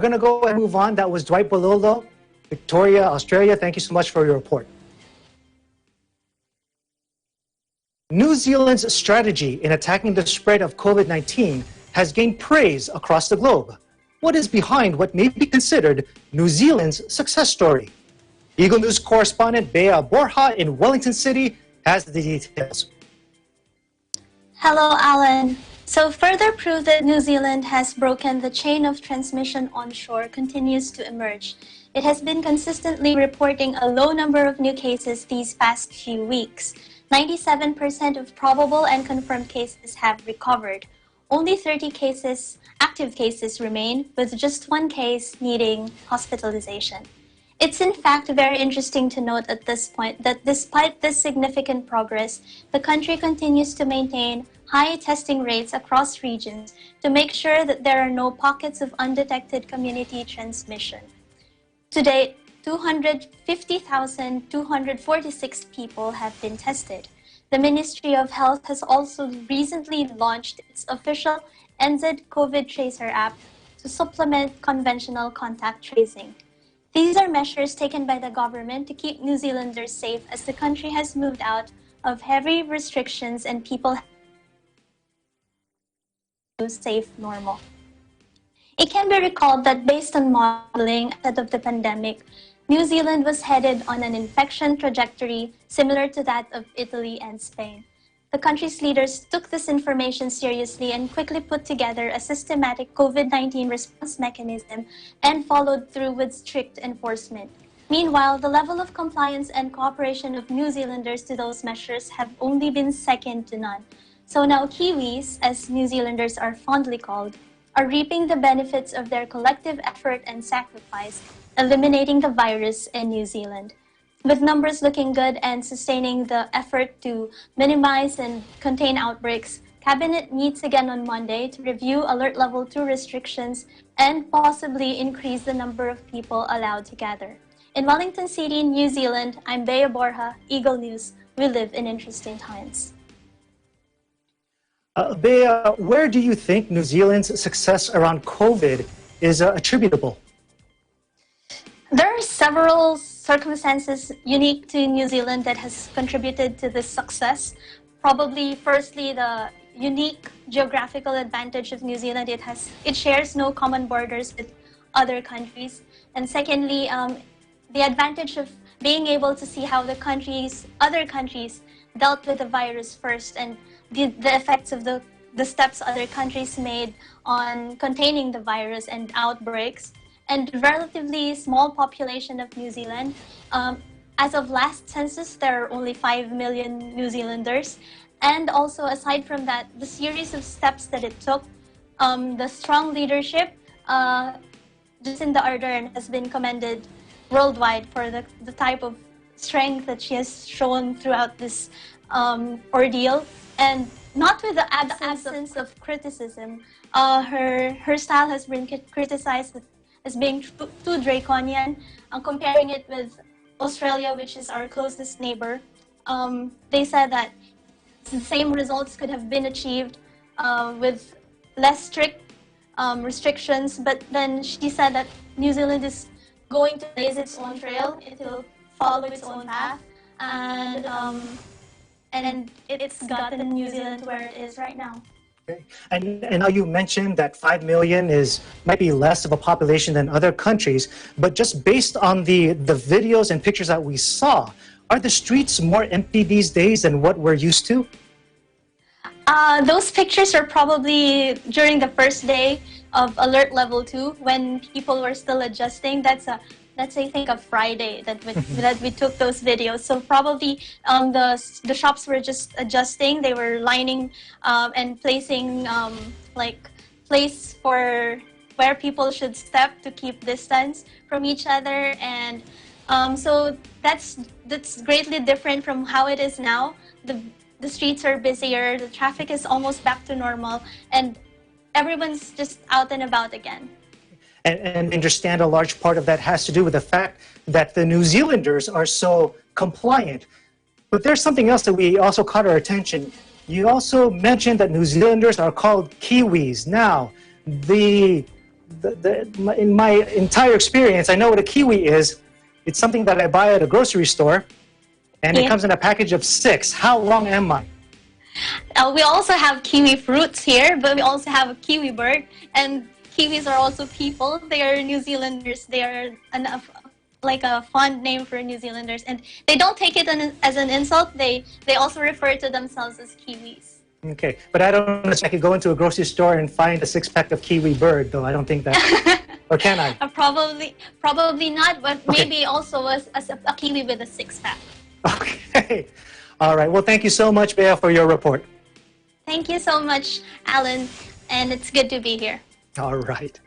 We're going to go and move on. That was Dwight Bololo, Victoria, Australia. Thank you so much for your report. New Zealand's strategy in attacking the spread of COVID-19 has gained praise across the globe. What is behind what may be considered New Zealand's success story? Eagle News correspondent Bea Borja in Wellington City has the details. Hello, Alan. So further proof that New Zealand has broken the chain of transmission onshore continues to emerge. It has been consistently reporting a low number of new cases these past few weeks. 97% of probable and confirmed cases have recovered. Only 30 active cases remain, with just one case needing hospitalization. It's in fact very interesting to note at this point that despite this significant progress, the country continues to maintain high testing rates across regions to make sure that there are no pockets of undetected community transmission. To date, 250,246 people have been tested. The Ministry of Health has also recently launched its official NZ COVID Tracer app to supplement conventional contact tracing. These are measures taken by the government to keep New Zealanders safe as the country has moved out of heavy restrictions and people to safe normal. It can be recalled that based on modeling ahead of the pandemic, New Zealand was headed on an infection trajectory similar to that of Italy and Spain. The country's leaders took this information seriously and quickly put together a systematic COVID-19 response mechanism and followed through with strict enforcement. Meanwhile, the level of compliance and cooperation of New Zealanders to those measures have only been second to none. So now Kiwis, as New Zealanders are fondly called, are reaping the benefits of their collective effort and sacrifice, eliminating the virus in New Zealand. With numbers looking good and sustaining the effort to minimize and contain outbreaks, Cabinet meets again on Monday to review Alert Level 2 restrictions and possibly increase the number of people allowed to gather. In Wellington City, New Zealand, I'm Bea Borja, Eagle News. We live in interesting times. Bea, where do you think New Zealand's success around COVID is attributable? There are several circumstances unique to New Zealand that has contributed to this success. Probably, firstly, the unique geographical advantage of New Zealand. It shares no common borders with other countries. And secondly, the advantage of being able to see how other countries dealt with the virus first and the effects of the steps other countries made on containing the virus and outbreaks. And relatively small population of New Zealand. As of last census, there are only 5 million New Zealanders. And also, aside from that, the series of steps that it took, the strong leadership, Jacinda Ardern has been commended worldwide for the type of strength that she has shown throughout this ordeal. And not with the absence of criticism. Her style has been criticized as being too draconian. Comparing it with Australia, which is our closest neighbor, they said that the same results could have been achieved with less strict restrictions, but then she said that New Zealand is going to blaze its own trail, it will follow its own path, and it's gotten New Zealand where it is right now. Okay. And now you mentioned that 5 million might be less of a population than other countries, but just based on the videos and pictures that we saw, are the streets more empty these days than what we're used to? Those pictures are probably during the first day of Alert Level 2 when people were still adjusting. That's I think a Friday that we took those videos. So probably the shops were just adjusting. They were lining and placing place for where people should step to keep distance from each other. And so that's greatly different from how it is now. The streets are busier. The traffic is almost back to normal, and everyone's just out and about again. And understand a large part of that has to do with the fact that the New Zealanders are so compliant. But there's something else that we also caught our attention. You also mentioned that New Zealanders are called Kiwis. Now, the in my entire experience, I know what a kiwi is. It's something that I buy at a grocery store, and it comes in a package of 6. How wrong am I? We also have kiwi fruits here, but we also have a kiwi bird, and kiwis are also people. They are New Zealanders. They are like a fond name for New Zealanders, and they don't take it as an insult. They also refer to themselves as kiwis. Okay, but I don't know if I could go into a grocery store and find a 6-pack of kiwi bird, though. I don't think that, or can I? Probably not, but Okay. maybe also a kiwi with a 6-pack. Okay, all right. Well, thank you so much, Bea, for your report. Thank you so much, Alan, and it's good to be here. All right.